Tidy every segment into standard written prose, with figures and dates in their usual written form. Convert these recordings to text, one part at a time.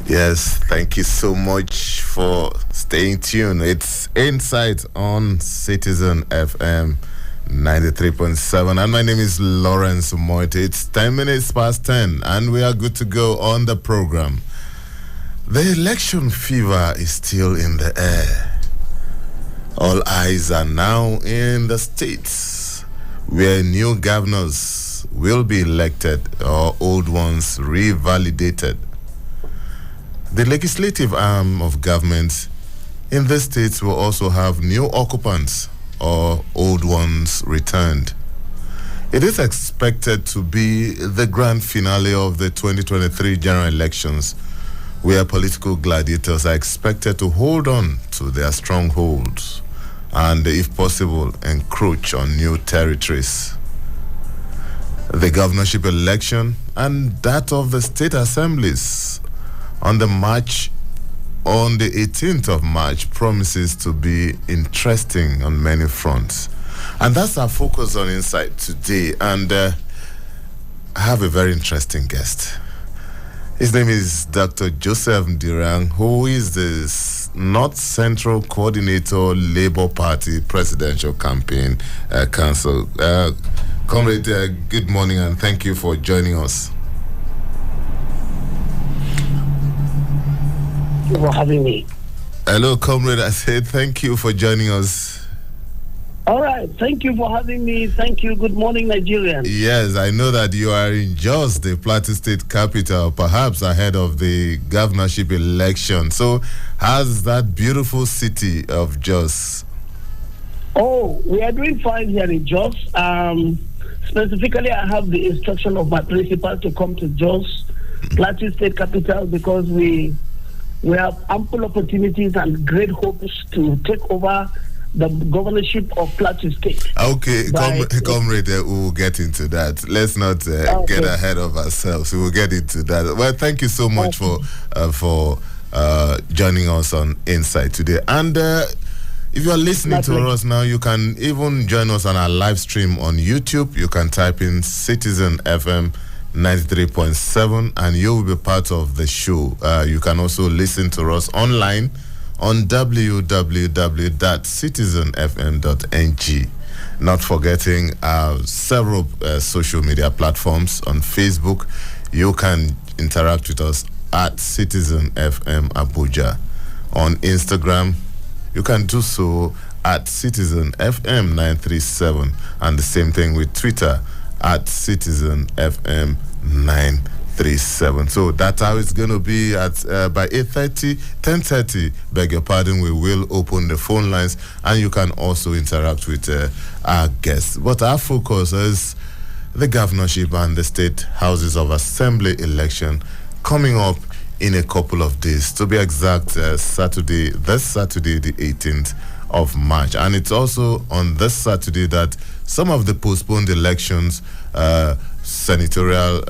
Yes, thank you so much for staying tuned. It's Insight on Citizen FM 93.7, and my name is Lawrence Umotte. It's 10 minutes past 10, and we are good to go on the program. The election fever is still in the air. All eyes are now in the states where new governors will be elected or old ones revalidated. The legislative arm of government in the states will also have new occupants or old ones returned. It is expected to be the grand finale of the 2023 general elections, where political gladiators are expected to hold on to their strongholds and, if possible, encroach on new territories. The governorship election and that of the state assemblies on the 18th of March promises to be interesting on many fronts. And that's our focus on Insight today. And I have a very interesting guest. His name is Dr. Joseph Ndirang, who is the North Central Coordinator, Labour Party Presidential Campaign Council. Comrade, good morning and thank you for joining us. Thank you for having me. Hello, comrade. I said thank you for joining us. All right. Thank you for having me. Thank you. Good morning, Nigerians. Yes, I know that you are in Jos, the Plateau State capital, perhaps ahead of the governorship election. So, how's that beautiful city of Jos? Oh, we are doing fine here in Jos. Specifically, I have the instruction of my principal to come to Jos, Plateau State capital, because we have ample opportunities and great hopes to take over the governorship of Plateau State. Okay, comrade, we'll get into that. Let's not get ahead of ourselves. We will get into that. Well, thank you so much for joining us on Insight today. And if you are listening to us now, you can even join us on our live stream on YouTube. You can type in Citizen FM 93.7 and you will be part of the show. You can also listen to us online on www.citizenfm.ng. Not forgetting several social media platforms. On Facebook, you can interact with us at Citizen FM Abuja. On Instagram, you can do so at Citizen FM 937, and the same thing with Twitter at Citizen FM 937. So that's how it's going to be at by 10:30, beg your pardon, we will open the phone lines and you can also interact with our guests. But our focus is the governorship and the state houses of assembly election coming up in a couple of days. To be exact, this Saturday, the 18th of March. And it's also on this Saturday that some of the postponed elections, senatorial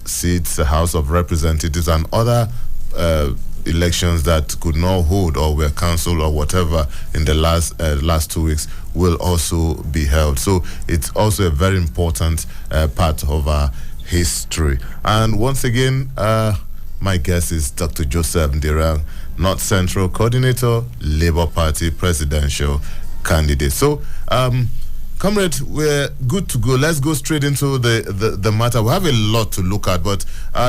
seats, the House of Representatives, and other elections that could not hold or were cancelled or whatever in the last 2 weeks will also be held. So it's also a very important part of our history. And once again, my guest is Dr. Joseph Ndirang, North Central Coordinator, Labour Party Presidential Candidate. So, comrade, we're good to go. Let's go straight into the matter. We have a lot to look at, but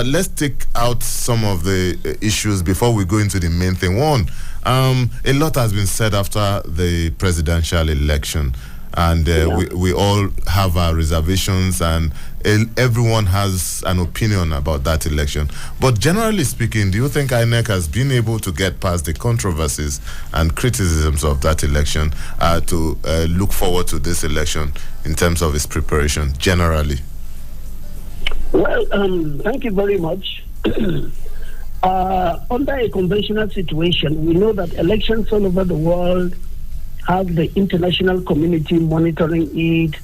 let's take out some of the issues before we go into the main thing. One, a lot has been said after the presidential election, and we all have our reservations, and everyone has an opinion about that election. But generally speaking, do you think INEC has been able to get past the controversies and criticisms of that election to look forward to this election in terms of its preparation, generally? Well, thank you very much. Under a conventional situation, we know that elections all over the world have the international community monitoring it.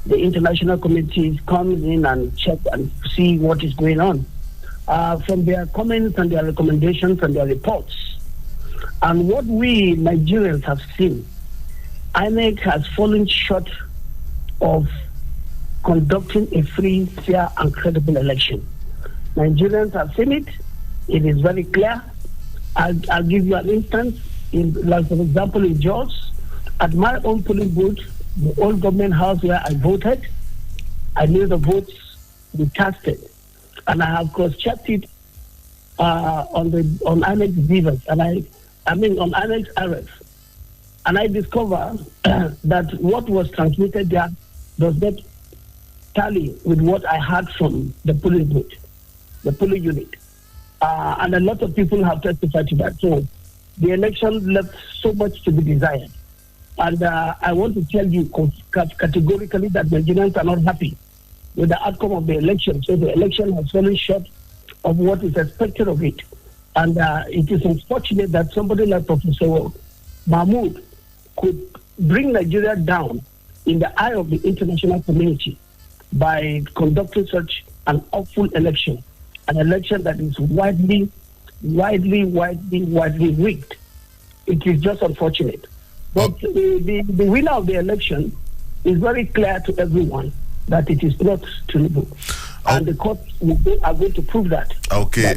The international community comes in and check and see what is going on from their comments and their recommendations and their reports. And what we Nigerians have seen, INEC has fallen short of conducting a free, fair, and credible election. Nigerians have seen it. It is very clear. I'll give you an instance. Like for example, in Jos, at my own polling booth, the old government house where I voted, I knew the votes we casted, and I have cross-checked it on Annex Beavers, and on Annex RF, and I discovered that what was transmitted there does not tally with what I had from the polling booth, the polling unit. And a lot of people have testified to that. So the election left so much to be desired. And I want to tell you categorically that Nigerians are not happy with the outcome of the election. So the election has fallen short of what is expected of it. And it is unfortunate that somebody like Professor Mahmoud could bring Nigeria down in the eye of the international community by conducting such an awful election, an election that is widely rigged. It is just unfortunate. But the winner of the election is very clear to everyone that it is not Tinubu. And the courts are going to prove that. Okay.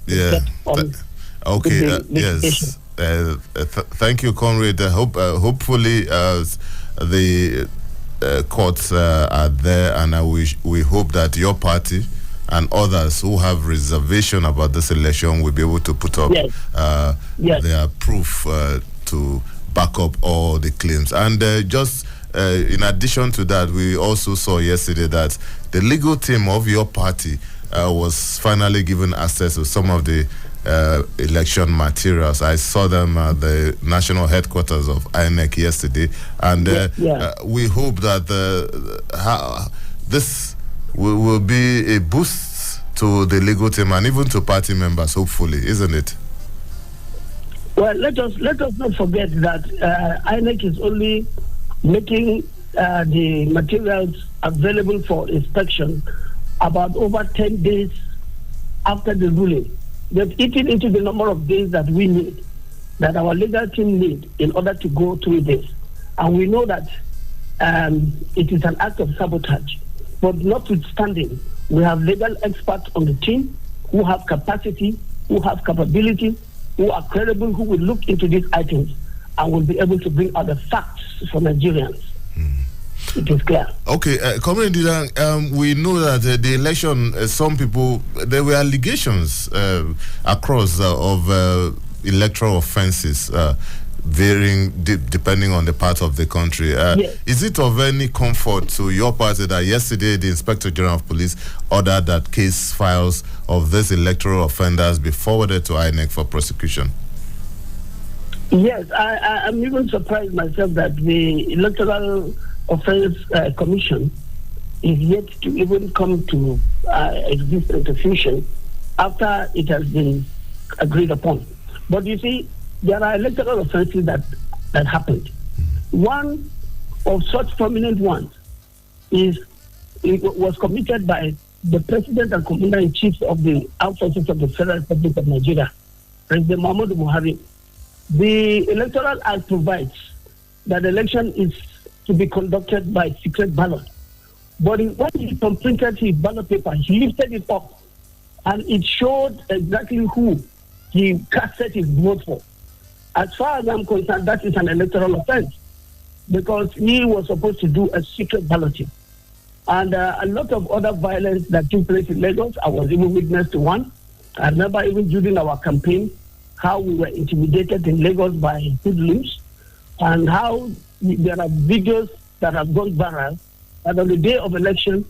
Yes. Thank you, Conrad. Hopefully the courts are there, and we hope that your party and others who have reservation about this election will be able to put up their proof to back up all the claims. And in addition to that, we also saw yesterday that the legal team of your party was finally given access to some of the election materials. I saw them at the national headquarters of INEC yesterday, and we hope that this will be a boost to the legal team and even to party members, hopefully, isn't it? Well, let us not forget that INEC is only making the materials available for inspection about over 10 days after the ruling. They've eaten into the number of days that we need, that our legal team need in order to go through this. And we know that it is an act of sabotage. But notwithstanding, we have legal experts on the team who have capacity, who have capability, who are credible, who will look into these items and will be able to bring out the facts for Nigerians. It is clear. Okay, Comrade Didan, we know that the election, some people, there were allegations across of electoral offenses varying depending on the part of the country. Yes. Is it of any comfort to your party that yesterday the Inspector General of Police ordered that case files of these electoral offenders be forwarded to INEC for prosecution? Yes, I'm even surprised myself that the Electoral Offense Commission is yet to even come to exist and to function after it has been agreed upon. But you see, there are electoral offenses that happened. One of such prominent ones was committed by the President and Commander-in-Chief of the Armed Forces of the Federal Republic of Nigeria, President Muhammadu Buhari. The Electoral Act provides that the election is to be conducted by secret ballot. But when he completed his ballot paper, he lifted it up and it showed exactly who he casted his vote for. As far as I'm concerned, that is an electoral offense because he was supposed to do a secret balloting. And a lot of other violence that took place in Lagos, I was even witness to one. I remember even during our campaign, how we were intimidated in Lagos by hoodlums, and how there are videos that have gone viral that on the day of election,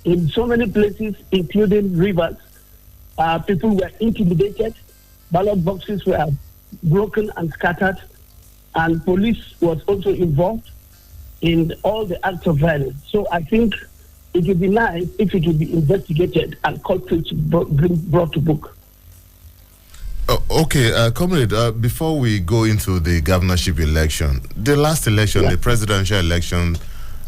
in so many places, including rivers, people were intimidated, ballot boxes were broken and scattered, and police was also involved in all the acts of violence. So I think it would be nice if it would be investigated and culprits brought to book. Okay, Comrade, before we go into the governorship election, the last election, the presidential election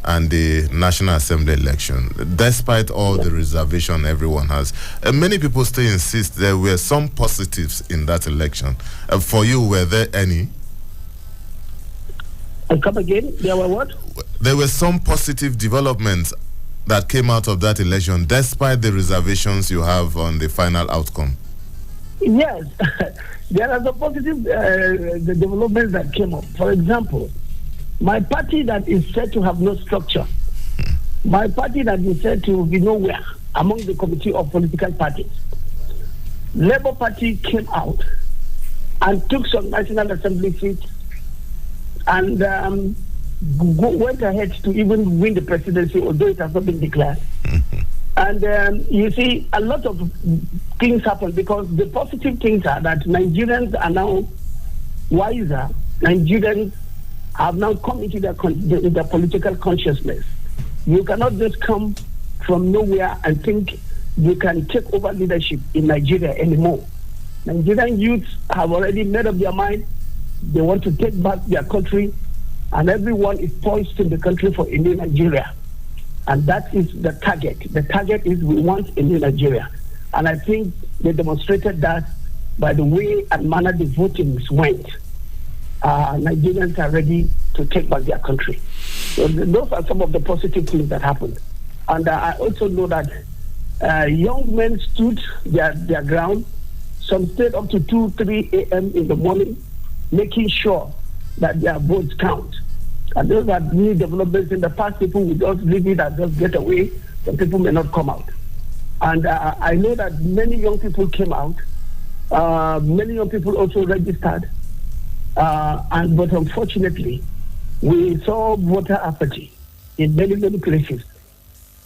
and the National Assembly election, despite all the reservation everyone has, many people still insist there were some positives in that election. For you, were there any? And come again, there were what? There were some positive developments that came out of that election, despite the reservations you have on the final outcome. Yes, there are some positive the developments that came up. For example, my party that is said to have no structure, my party that is said to be nowhere among the committee of political parties, Labour Party came out and took some National Assembly seats and went ahead to even win the presidency, although it has not been declared. And you see, a lot of things happen because the positive things are that Nigerians are now wiser. Nigerians have now come into their political consciousness. You cannot just come from nowhere and think you can take over leadership in Nigeria anymore. Nigerian youths have already made up their mind. They want to take back their country, and everyone is poised in the country for a new Nigeria. And that is the target. The target is we want a new Nigeria. And I think they demonstrated that by the way and manner the votings went. Nigerians are ready to take back their country. So those are some of the positive things that happened. And I also know that young men stood their ground. Some stayed up to 2, 3 a.m. in the morning, making sure that their votes count. And those are new developments. In the past, people would just leave it and just get away. Some people may not come out. And I know that many young people came out. Many young people also registered. But unfortunately, we saw voter apathy in many, many places.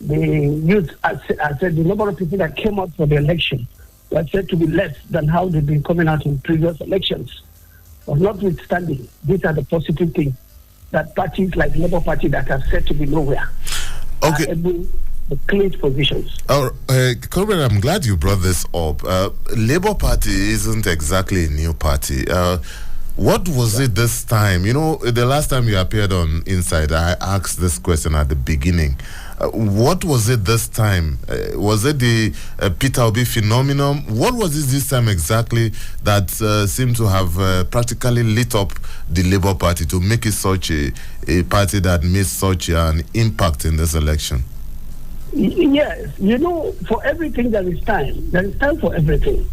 The youth, I said, the number of people that came out for the election were said to be less than how they've been coming out in previous elections. But notwithstanding, these are the positive things that parties like Labour Party that are said to be nowhere are able to clinch positions. Comrade, I'm glad you brought this up. Labour Party isn't exactly a new party. What was it this time? You know, the last time you appeared on Inside, I asked this question at the beginning. What was it this time? Was it the Peter Obi phenomenon? What was it this time exactly that seemed to have practically lit up the Labour Party to make it such a party that made such an impact in this election? Yes, you know, for everything there is time. There is time for everything.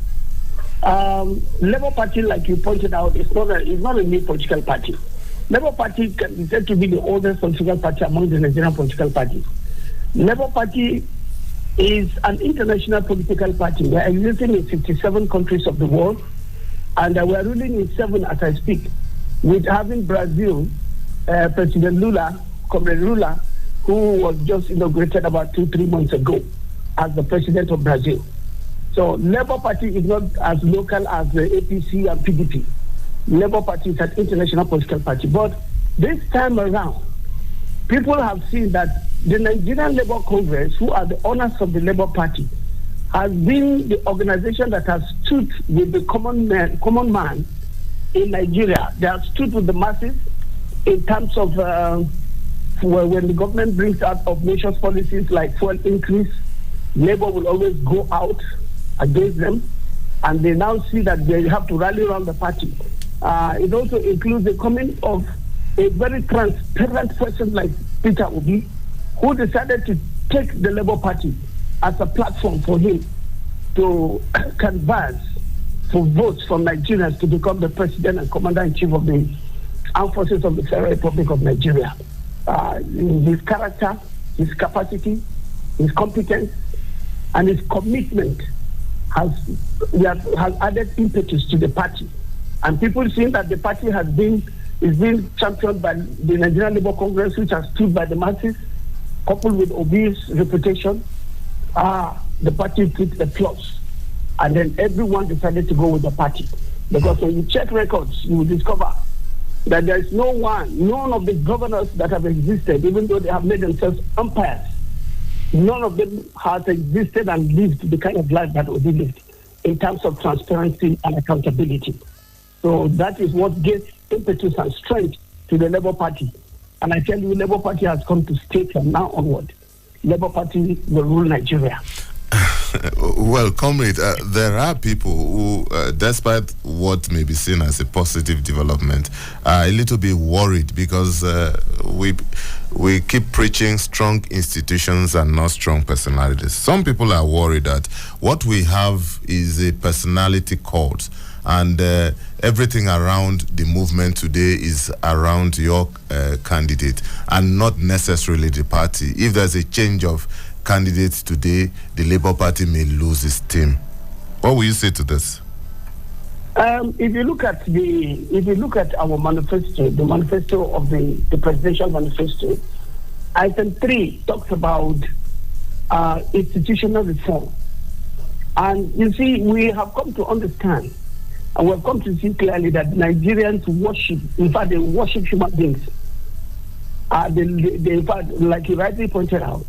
Labour Party, like you pointed out, is not a new political party. Labour Party can be said to be the oldest political party among the Nigerian political parties. Labour Party is an international political party. We are existing in 57 countries of the world, and we are ruling in 7 as I speak, with having Brazil, President Lula, Comrade Lula, who was just inaugurated about 2-3 months ago as the president of Brazil. So Labour Party is not as local as the APC and PDP. Labour Party is an international political party. But this time around, people have seen that the Nigerian Labour Congress, who are the owners of the Labour Party, has been the organization that has stood with the common man in Nigeria. They have stood with the masses in terms of when the government brings out of nations policies like fuel increase, Labour will always go out against them, and they now see that they have to rally around the party. It also includes the coming of a very transparent person like Peter Obi, who decided to take the Labour Party as a platform for him to canvass for votes from Nigerians to become the president and commander-in-chief of the armed forces of the Federal Republic of Nigeria. His character, his capacity, his competence, and his commitment has added impetus to the party. And people seeing that the party is being championed by the Nigerian Labour Congress, which has stood by the masses, coupled with Obi's reputation, the party took the plus. And then everyone decided to go with the party. Because when you check records, you will discover that there is none of the governors that have existed, even though they have made themselves umpires, none of them has existed and lived the kind of life that Obi lived in terms of transparency and accountability. So that is what gives impetus and strength to the Labour Party. And I tell you, Labour Party has come to stay from now onward. Labour Party will rule Nigeria. Well, comrade, there are people who, despite what may be seen as a positive development, are a little bit worried because we keep preaching strong institutions and not strong personalities. Some people are worried that what we have is a personality cult, and everything around the movement today is around your candidate and not necessarily the party. If there's a change of candidates today, the Labour Party may lose its team. What will you say to this? If you look at our manifesto, the manifesto of the presidential manifesto, item 3 talks about institutional reform. And you see, we have come to understand and we have come to see clearly that Nigerians worship, in fact, they worship human beings. They in fact, like you rightly pointed out,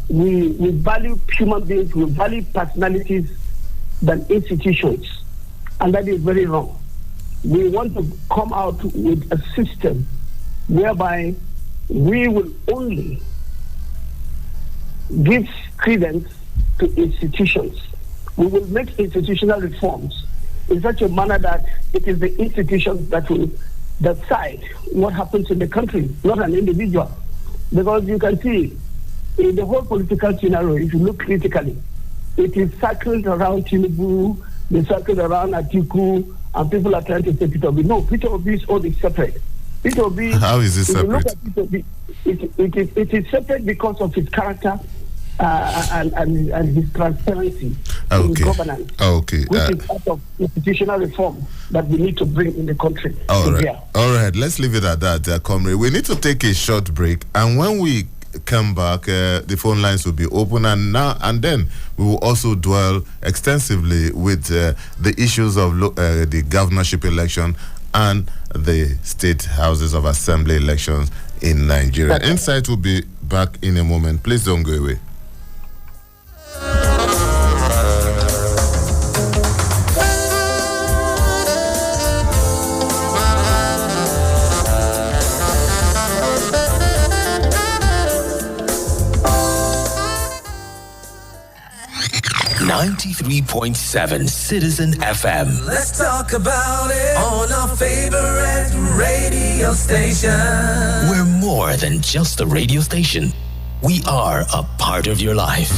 we value human beings, we value personalities than institutions. And that is very wrong. We want to come out with a system whereby we will only give credence to institutions. We will make institutional reforms in such a manner that it is the institutions that will decide what happens in the country, not an individual. Because you can see in the whole political scenario, if you look critically, it is circled around Tinubu, they circled around Atiku, and people are trying to say Peter Obi. No, Peter Obi is always separate. Peter Obi, how is it separate? Look at Peter Obi, it is separate because of his character and his transparency in governance, which is part of institutional reform that we need to bring in the country. All right. Let's leave it at that, comrade. We need to take a short break, and when we come back, the phone lines will be open, and then we will also dwell extensively with the issues of the governorship election and the state houses of assembly elections in Nigeria. Insight will be back in a moment. Please don't go away. .7 Citizen FM. Let's talk about it on our favorite radio station. We're more than just a radio station. We are a part of your life.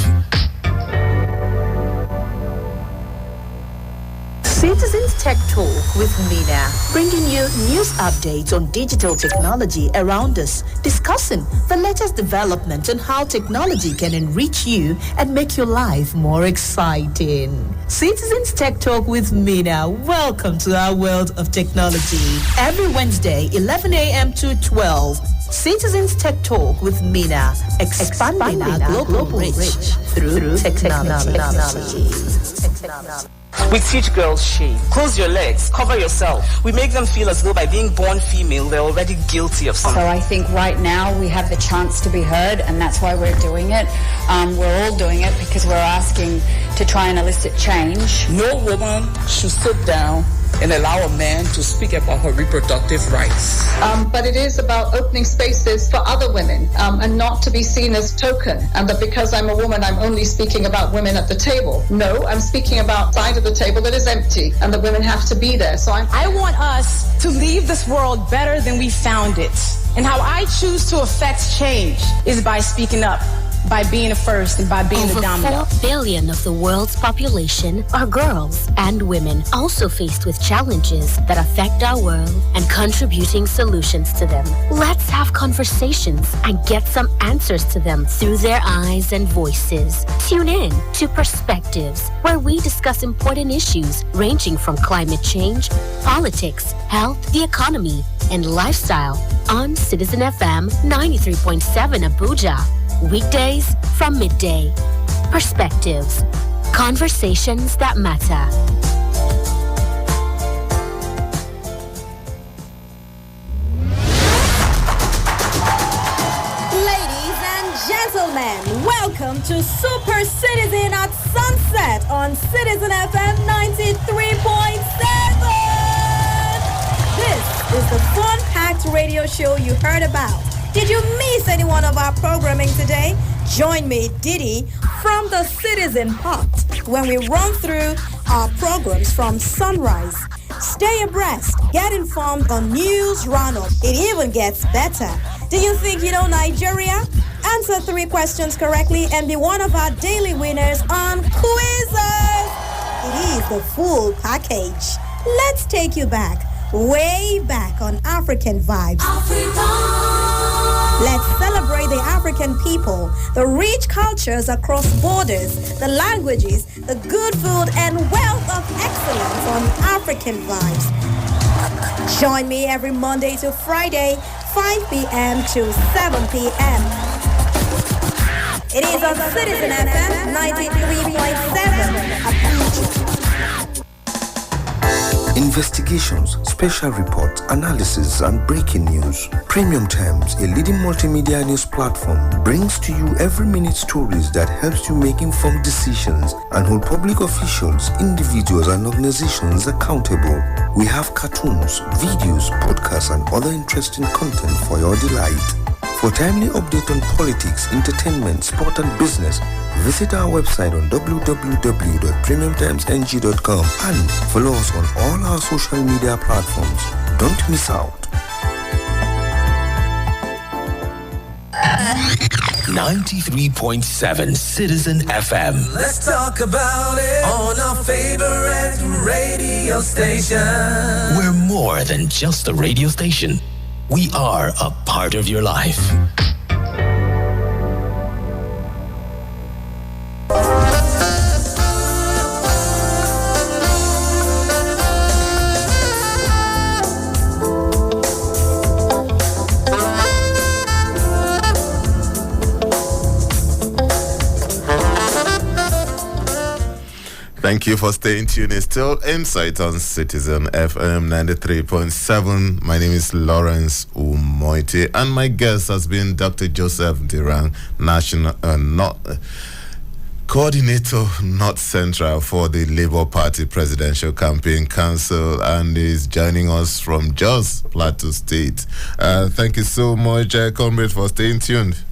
Citizens Tech Talk with Mina, bringing you news updates on digital technology around us, discussing the latest developments and how technology can enrich you and make your life more exciting. Citizens Tech Talk with Mina, welcome to our world of technology. Every Wednesday, 11 a.m. to 12. Citizens Tech Talk with Mina, expanding our global reach through technology. We teach girls shame. Close your legs, cover yourself. We make them feel as though by being born female, they're already guilty of something. So I think right now we have the chance to be heard, and that's why we're doing it. We're all doing it because we're asking to try and elicit change. No woman should sit down and allow a man to speak about her reproductive rights. But it is about opening spaces for other women and not to be seen as token, and that because I'm a woman, I'm only speaking about women at the table. No, I'm speaking about side of the table that is empty, and the women have to be there. So I want us to leave this world better than we found it. And how I choose to affect change is by speaking up, by being the first and by being the dominant. Over 4 billion of the world's population are girls and women, also faced with challenges that affect our world and contributing solutions to them. Let's have conversations and get some answers to them through their eyes and voices. Tune in to Perspectives, where we discuss important issues ranging from climate change, politics, health, the economy, and lifestyle on Citizen FM 93.7 Abuja. Weekdays from midday. Perspectives. Conversations that matter. Ladies and gentlemen, welcome to Super Citizen at Sunset on Citizen FM 93.7. This is the fun-packed radio show you heard about. Did you miss any one of our programming today? Join me, Didi, from the Citizen Hut when we run through our programs from sunrise. Stay abreast, get informed on news roundup. It even gets better. Do you think you know Nigeria? Answer 3 questions correctly and be one of our daily winners on Quizzes. It is the full package. Let's take you back, way back on African vibes. Let's celebrate the African people, the rich cultures across borders, the languages, the good food, and wealth of excellence on African vibes. Join me every Monday to Friday, 5 p.m. to 7 p.m. It is on Citizen FM 93.7 Abuja. Investigations, special reports, analysis, and breaking news. Premium Times, a leading multimedia news platform, brings to you every minute stories that helps you make informed decisions and hold public officials, individuals, and organizations accountable. We have cartoons, videos, podcasts, and other interesting content for your delight. For timely update on politics, entertainment, sport, and business, visit our website on www.premiumtimesng.com and follow us on all our social media platforms. Don't miss out. 93.7 Citizen FM. Let's talk about it on our favorite radio station. We're more than just a radio station. We are a part of your life. Thank you for staying tuned. It's still Insight on Citizen FM 93.7. My name is Lawrence Umotte, and my guest has been Dr. Joseph Dirang, National Coordinator North Central for the Labour Party Presidential Campaign Council, and is joining us from Jos, Plateau State. Thank you so much, comrade, for staying tuned.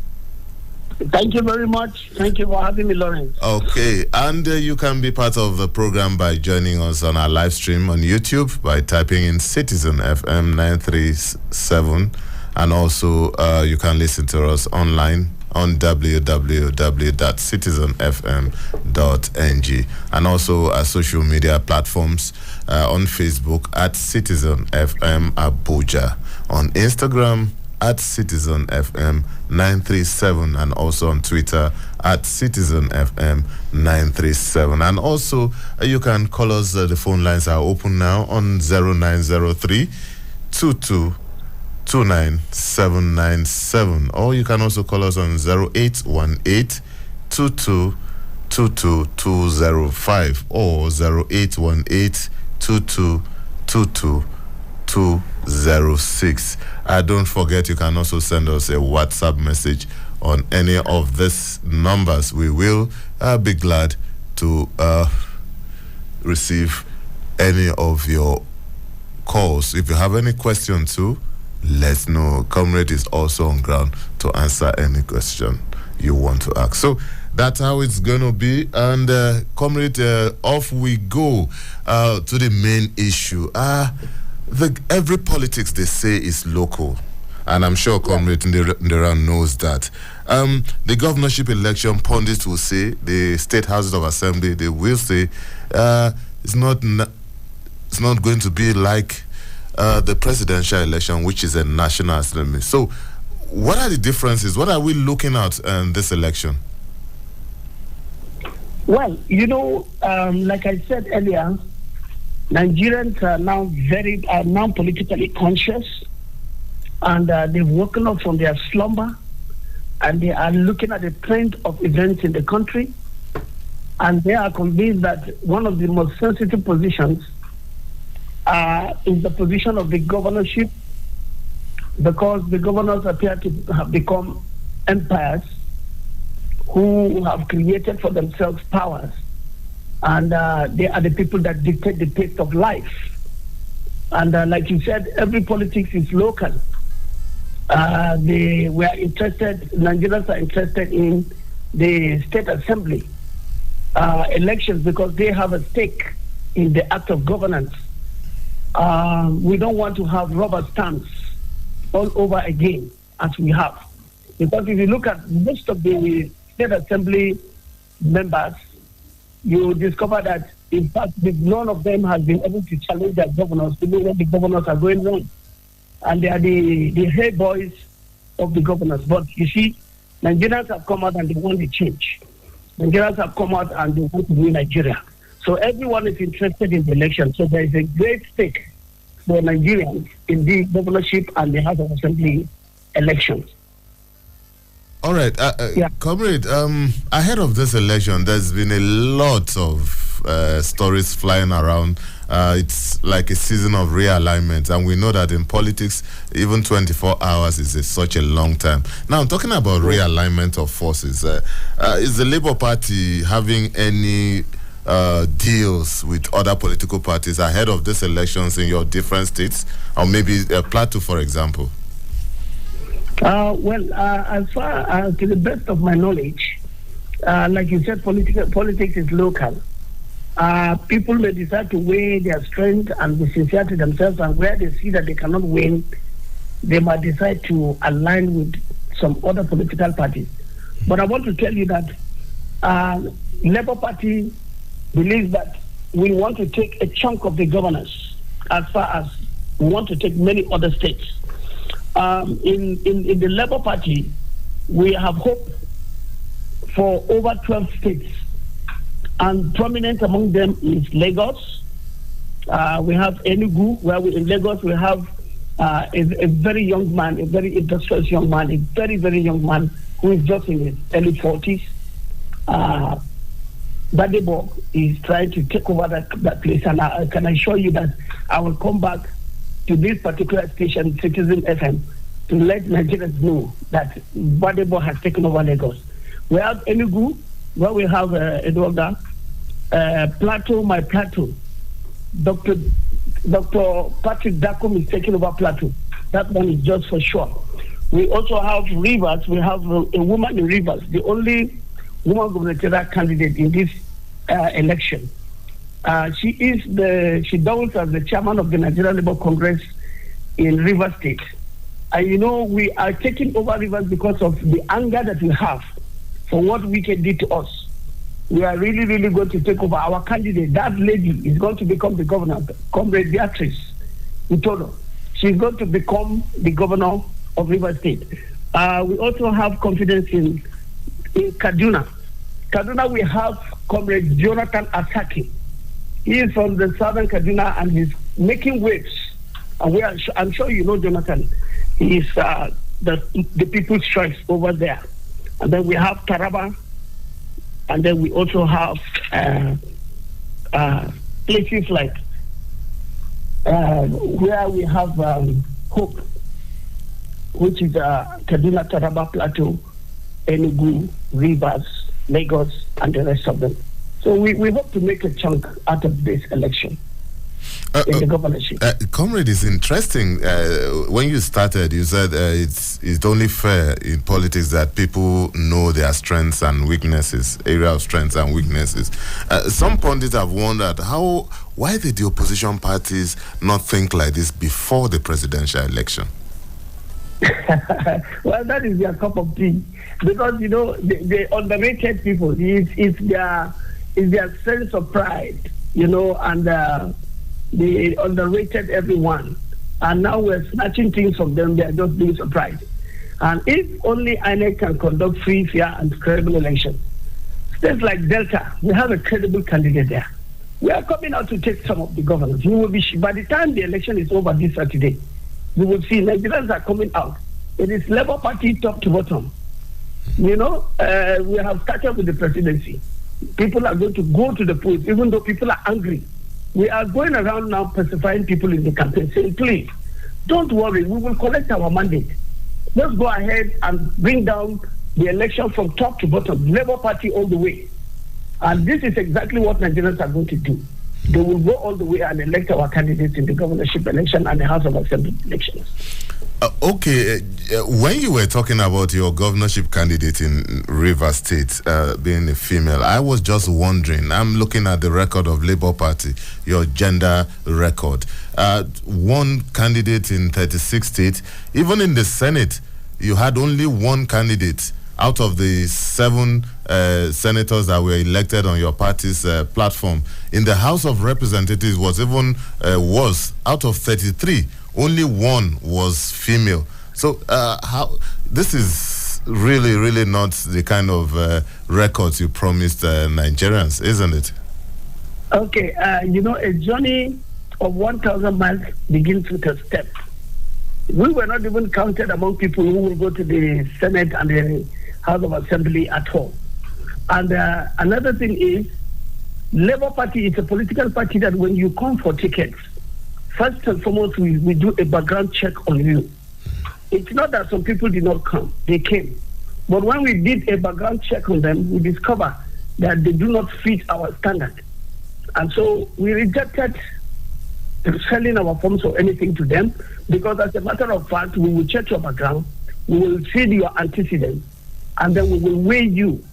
Thank you very much. Thank you for having me, Lawrence. Okay, and you can be part of the program by joining us on our live stream on YouTube by typing in Citizen FM 937, and also you can listen to us online on www.citizenfm.ng, and also our social media platforms on Facebook at Citizen FM Abuja, on Instagram at Citizen FM 937, and also on Twitter at Citizen FM 937. And also you can call us. The phone lines are open now on 0903 2229797, or you can also call us on 0818 2222205 or 0818 2222206. Don't forget, you can also send us a WhatsApp message on any of these numbers. We will be glad to receive any of your calls. If you have any question too, let's know. Comrade is also on ground to answer any question you want to ask. So that's how it's going to be. And comrade, off we go to the main issue. Every politics, they say, is local, and I'm sure comrade Ndera knows that. The governorship election, pundits will say, the state houses of assembly, they will say it's not going to be like the presidential election, which is a national assembly. So what are the differences? What are we looking at in this election? Well, like I said earlier, Nigerians are now politically conscious, and they've woken up from their slumber, and they are looking at the trend of events in the country, and they are convinced that one of the most sensitive positions is the position of the governorship, because the governors appear to have become empires who have created for themselves powers. And they are the people that dictate the pace of life. And like you said, every politics is local. Nigerians are interested in the State Assembly elections because they have a stake in the act of governance. We don't want to have rubber stamps all over again as we have. Because if you look at most of the State Assembly members, you discover that, in fact, none of them has been able to challenge their governors, even when the governors are going wrong. And they are the head boys of the governors. But you see, Nigerians have come out and they want the change. Nigerians have come out and they want to win Nigeria. So everyone is interested in the election. So there is a great stake for Nigerians in the governorship and the House of Assembly elections. All right, Comrade, ahead of this election, there's been a lot of stories flying around. It's like a season of realignment, and we know that in politics, even 24 hours is such a long time. Now, I'm talking about realignment of forces. Is the Labour Party having any deals with other political parties ahead of these elections in your different states, or maybe Plateau, for example? As far as to the best of my knowledge, like you said, politics is local. People may decide to weigh their strength and be sincere to themselves, and where they see that they cannot win, they might decide to align with some other political parties. But I want to tell you that Labour Party believes that we want to take a chunk of the governance as far as we want to take many other states. In the Labour Party, we have hope for over 12 states, and prominent among them is Lagos. We have Enugu, where in Lagos we have a very young man, a very industrious young man, a very, very young man who is just in his early 40s. Badebo is trying to take over that place, and I can assure you that I will come back to this particular station, Citizen FM, to let Nigerians know that Badebo has taken over Lagos. We have Enugu, where we have Edwarda, Plateau, my Plateau. Dr. Patrick Dakum is taking over Plateau. That one is just for sure. We also have Rivers. We have a woman in Rivers, the only woman gubernatorial candidate in this election. She doubles as the chairman of the Nigerian Labour Congress in Rivers State. And we are taking over Rivers because of the anger that we have for what Wike did to us. We are really, really going to take over. Our candidate, that lady, is going to become the governor, Comrade Beatrice Utono. She's going to become the governor of Rivers State. We also have confidence in Kaduna. Kaduna, we have Comrade Jonathan Asaki. He is from the southern Kaduna and he's making waves. And I'm sure you know Jonathan. He is the people's choice over there. And then we have Taraba. And then we also have places like where we have Hope, which is Kaduna, Taraba, Plateau, Enugu, Rivers, Lagos, and the rest of them. So we hope to make a chunk out of this election in the governorship. Comrade, it's interesting. When you started, you said it's only fair in politics that people know their strengths and weaknesses, area of strengths and weaknesses. Some pundits have wondered why did the opposition parties not think like this before the presidential election? Well, that is their cup of tea, because the underrated people it's their sense of pride, and they underrated everyone, and now we're snatching things from them. They're just being surprised. And if only INEC can conduct free, fair, and credible elections, states like Delta, we have a credible candidate there. We are coming out to take some of the governors. We will be, by the time the election is over this Saturday, we will see Nigerians are coming out. It is Labour Party top to bottom. We have started with the presidency. People are going to go to the polls, even though people are angry. We are going around now pacifying people in the campaign, saying, please, don't worry, we will collect our mandate. Let's go ahead and bring down the election from top to bottom, Labour Party all the way. And this is exactly what Nigerians are going to do. They will go all the way and elect our candidates in the governorship election and the House of Assembly elections. Okay, when you were talking about your governorship candidate in Rivers State being a female, I was just wondering, I'm looking at the record of Labour Party, your gender record. One candidate in 36 states, even in the Senate, you had only one candidate out of the 7 senators that were elected on your party's platform. In the House of Representatives was even worse. Out of 33, only one was female. So how this is really not the kind of records you promised Nigerians, isn't it? Okay, a journey of 1,000 miles begins with a step. We were not even counted among people who will go to the Senate and the House of Assembly at all. And another thing is, Labour Party is a political party that when you come for tickets, first and foremost, we do a background check on you. It's not that some people did not come, they came. But when we did a background check on them, we discovered that they do not fit our standard. And so we rejected selling our forms or anything to them, because as a matter of fact, we will check your background, we will see your antecedents, and then we will weigh you.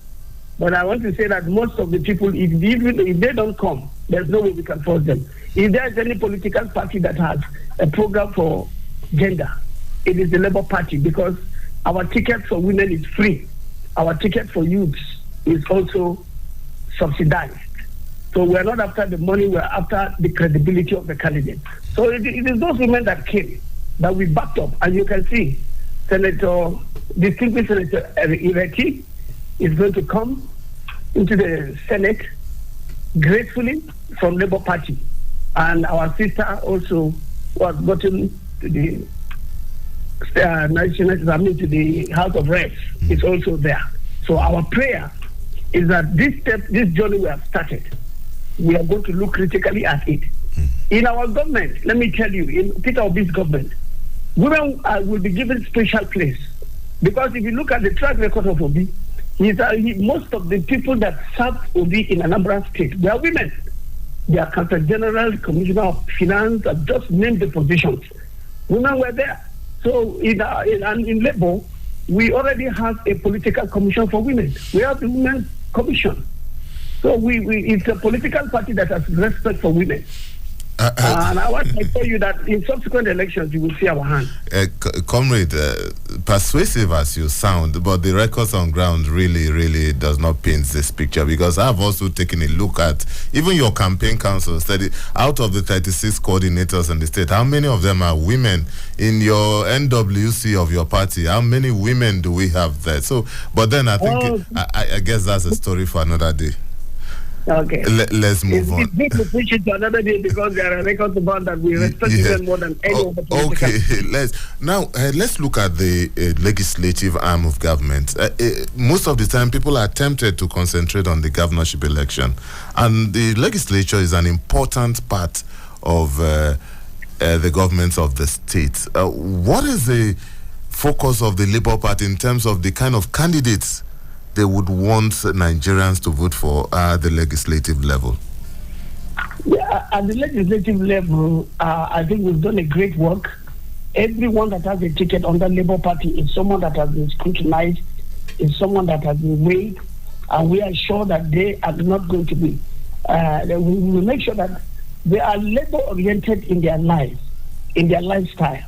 But I want to say that most of the people, if they don't come, there's no way we can force them. If there's any political party that has a program for gender, it is the Labour Party, because our ticket for women is free. Our ticket for youths is also subsidized. So we're not after the money, we're after the credibility of the candidate. So it is those women that came that we backed up. And you can see distinguished Senator Ireti is going to come into the Senate gracefully from Labour Party. And our sister also was gotten to the to the House of Reps is also there. So our prayer is that this journey we have started, we are going to look critically at it. In our government, let me tell you, in Peter Obi's government, women will be given special place. Because if you look at the track record of Obi, most of the people that served Obi in Anambra State, they are women. They are Council General, Commissioner of Finance, have just named the positions. Women were there. So in Labour, we already have a political commission for women. We have the Women's Commission. So it's a political party that has respect for women. And I want to tell you that in subsequent elections, you will see our hand. Comrade, persuasive as you sound, but the records on ground really does not paint this picture, because I've also taken a look at even your campaign council study. Out of the 36 coordinators in the state, how many of them are women? In your NWC of your party, how many women do we have there? So, but then I think, I guess that's a story for another day. Okay. Let's move on. It's big to push it to another day, because there are records about that we respect them more than any other political. Okay, let's look at the legislative arm of government. Most of the time, people are tempted to concentrate on the governorship election, and the legislature is an important part of the government of the state. What is the focus of the Labour Party in terms of the kind of candidates they would want Nigerians to vote for at the legislative level? Yeah, at the legislative level, I think we've done a great work. Everyone that has a ticket on the Labour Party is someone that has been scrutinized, is someone that has been weighed, and we are sure that they are not going to be. We will make sure that they are Labour-oriented in their lives, in their lifestyle.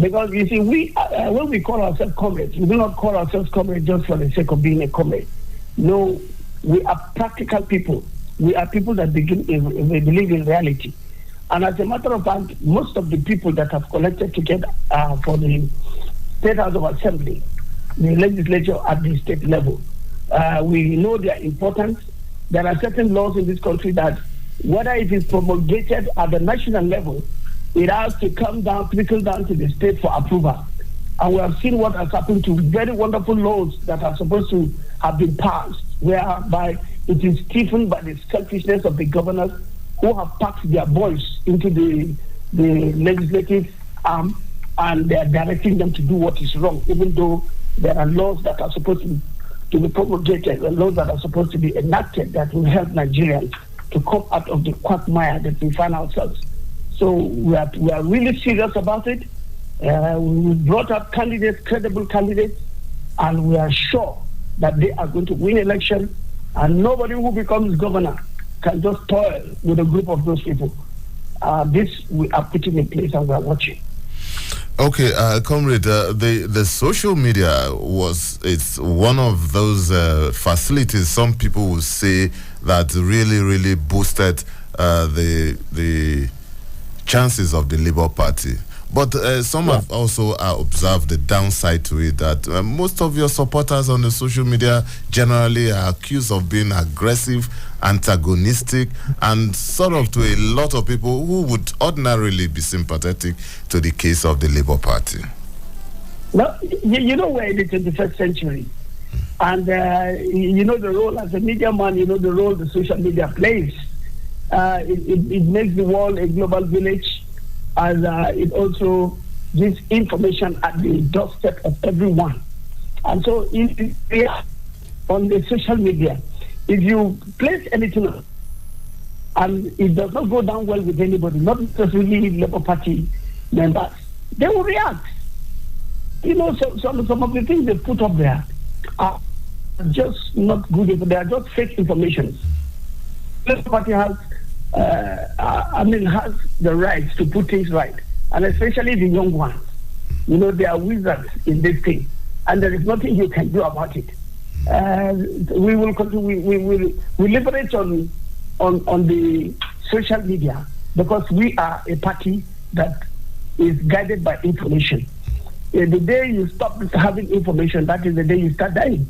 Because you see, when we call ourselves comrades, we do not call ourselves comrades just for the sake of being a comrade. No, we are practical people. We are people that believe in reality. And as a matter of fact, most of the people that have collected together for the State House of Assembly, the legislature at the state level, we know their importance. There are certain laws in this country that, whether it is promulgated at the national level, it has to trickle down to the state for approval. And we have seen what has happened to very wonderful laws that are supposed to have been passed, whereby it is stiffened by the selfishness of the governors who have packed their voice into the legislative arm, and they are directing them to do what is wrong, even though there are laws that are supposed to be promulgated, and laws that are supposed to be enacted that will help Nigerians to come out of the quagmire that we find ourselves. So we are really serious about it. We brought up candidates, credible candidates, and we are sure that they are going to win election, and nobody who becomes governor can just toil with a group of those people. This we are putting in place and we are watching. Okay, comrade, the social media it's one of those facilities some people will say that really boosted the chances of the Labour Party. But some have also observed the downside to it, that most of your supporters on the social media generally are accused of being aggressive, antagonistic, and sort of to a lot of people who would ordinarily be sympathetic to the case of the Labour Party. Well, you know, we're in the 21st century. And you know the role as a media man, you know the role the social media plays. It makes the world a global village. And it also gives information at the doorstep of everyone. And so on the social media, if you place anything and it does not go down well with anybody, not necessarily Labour Party members, they will react. You know, some of the things they put up there are just not good. They are just fake information. Labour Party has has the right to put things right, and especially the young ones. You know, they are wizards in this thing, and there is nothing you can do about it. We will continue. We liberate on the social media because we are a party that is guided by information. The day you stop having information, that is the day you start dying,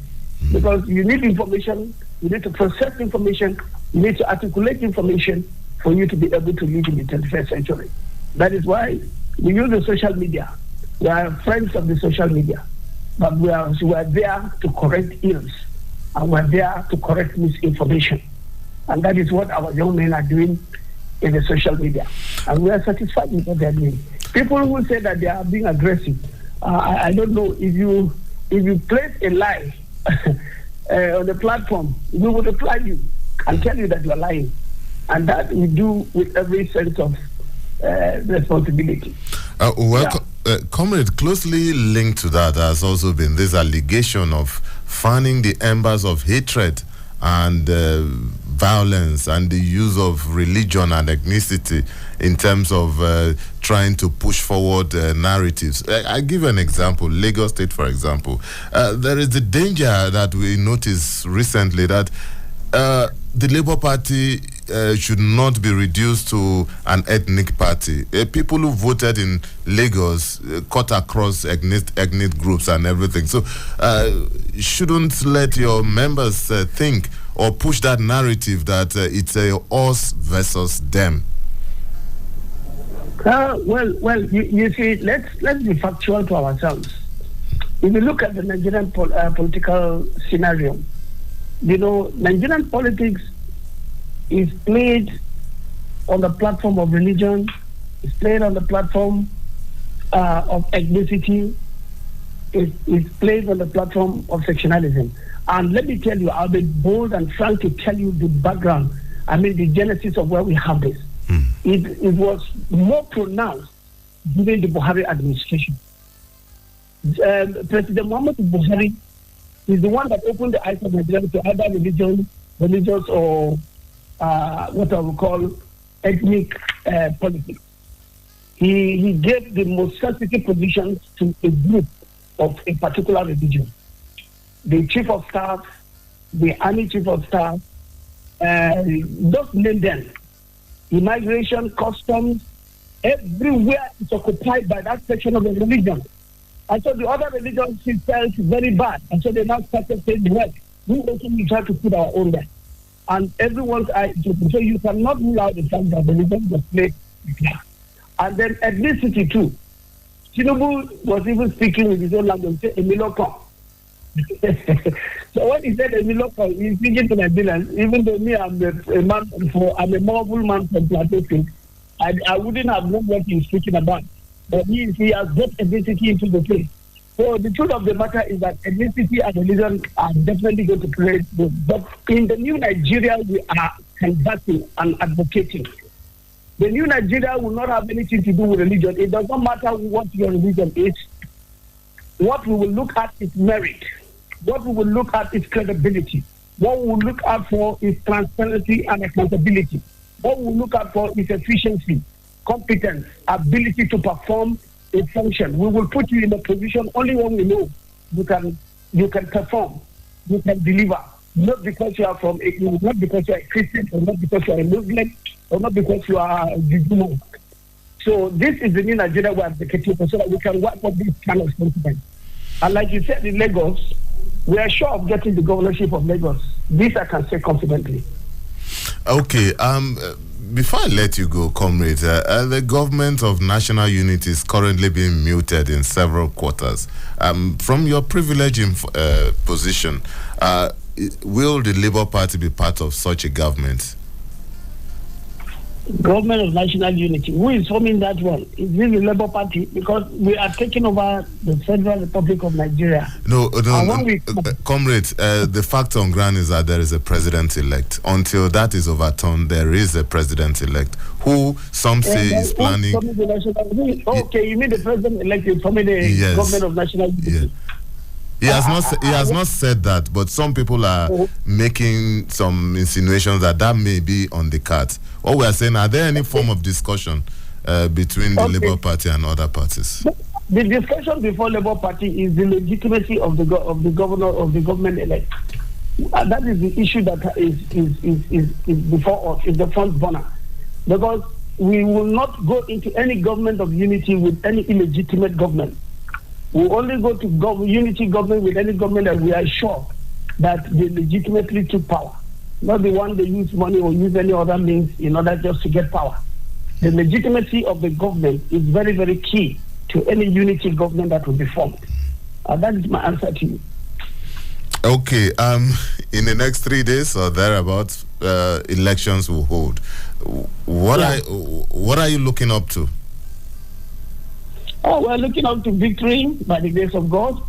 because you need information. You need to process information. You need to articulate information for you to be able to live in the 21st century. That is why we use the social media. We are friends of the social media, but we are there to correct ills, and we are there to correct misinformation. And that is what our young men are doing in the social media. And we are satisfied with what they are doing. People who say that they are being aggressive, I don't know, if you place a lie on the platform, we will reply you and tell you that you are lying. And that we do with every sense of responsibility. Comrade, closely linked to that has also been this allegation of fanning the embers of hatred and violence and the use of religion and ethnicity in terms of trying to push forward narratives. I give an example, Lagos State, for example. There is the danger that we noticed recently that the Labour Party should not be reduced to an ethnic party. People who voted in Lagos cut across ethnic groups and everything. So shouldn't let your members think or push that narrative that it's us versus them. You see, let's be factual to ourselves. If you look at the Nigerian political scenario, you know, Nigerian politics is played on the platform of religion, it's played on the platform of ethnicity, it's played on the platform of sectionalism. And let me tell you, I'll be bold and frank to tell you the background, the genesis of where we have this. It was more pronounced during the Buhari administration. President Muhammad Buhari is the one that opened the eyes of Nigeria to either religious or what I would call ethnic politics. He gave the most sensitive positions to a group of a particular religion. The chief of staff, the army chief of staff, just name them. Immigration, customs, everywhere is occupied by that section of the religion. And so the other religions felt very bad. And so they now started saying, well, we also will try to put our own there. And everyone's eyes, so you cannot rule out the fact that the religion was played. And then ethnicity too. Tinubu was even speaking with his own language, Emiloko. So when he said Emiloko, he's speaking to Nigerians. Even though me, I'm a mobile man from Plateau State, I wouldn't have known what he's speaking about. But he has brought ethnicity into the place. So the truth of the matter is that ethnicity and religion are definitely going to play. But in the new Nigeria, we are conducting and advocating The new Nigeria will not have anything to do with religion. It does not matter what your religion is. What we will look at is merit. What we will look at is credibility. What we will look out for is transparency and accountability. What we will look out for is efficiency, competence, ability to perform a function. We will put you in a position only when we know you can perform, you can deliver. Not because you are not because you are a Christian, or not because you are a Muslim, or not because you are a Jew. So this is the new Nigeria we are advocating for, so that we can work for this kind of sentiment. And like you said in Lagos, we are sure of getting the governorship of Lagos. This I can say confidently. Okay. Before I let you go, comrade, the government of national unity is currently being muted in several quarters. From your privileging position, will the Labour Party be part of such a government? Government of national unity. Who is forming that one? Is this the Labour Party? Because we are taking over the Federal Republic of Nigeria. No, comrade, the fact on ground is that there is a president-elect. Until that is overturned, there is a president-elect who some say is planning... Okay, you mean the president-elect is forming the government of national unity? Yeah. He has not said that, but some people are making some insinuations that may be on the cards. What we are saying, are there any form of discussion between the Labour Party and other parties? The discussion before Labour Party is the legitimacy of the governor of the government elect. That is the issue that is before us, is the front burner. Because we will not go into any government of unity with any illegitimate government. We only go to unity government with any government that we are sure that they legitimately took power. Not the one they use money or use any other means in order just to get power. The legitimacy of the government is very, very key to any unity government that will be formed. That is my answer to you. Okay. In the next 3 days or thereabouts, elections will hold. What are you looking up to? Oh, we're looking up to victory by the grace of God.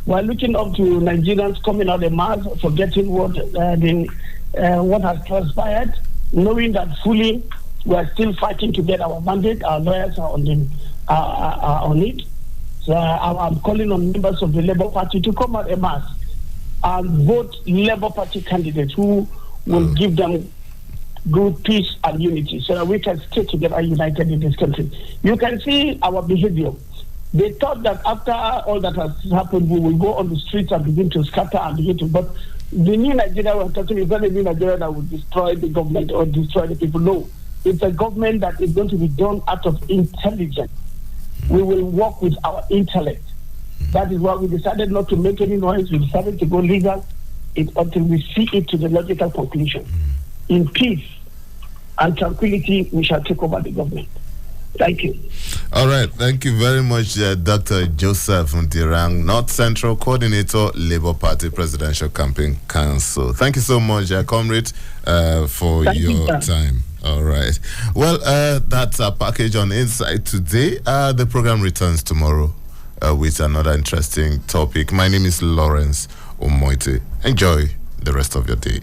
We're looking up to Nigerians coming out of mass, forgetting what has transpired, knowing that fully we're still fighting to get our mandate. Our lawyers are on it. So I'm calling on members of the Labour Party to come out en masse and vote Labour Party candidates who will give them good peace and unity so that we can stay together united in this country. You can see our behavior. They thought that after all that has happened, we will go on the streets and begin to scatter and begin to... But the new Nigeria we're talking is not a new Nigeria that will destroy the government or destroy the people. No. It's a government that is going to be done out of intelligence. We will work with our intellect. That is why we decided not to make any noise. We decided to go legal until we see it to the logical conclusion. In peace and tranquility, we shall take over the government. Thank you. All right. Thank you very much, Dr. Joseph Ndirang, North Central Coordinator, Labour Party Presidential Campaign Council. Thank you so much, comrade, for your time. All right. Well, that's our package on Insight today. The program returns tomorrow with another interesting topic. My name is Lawrence Umotte. Enjoy the rest of your day.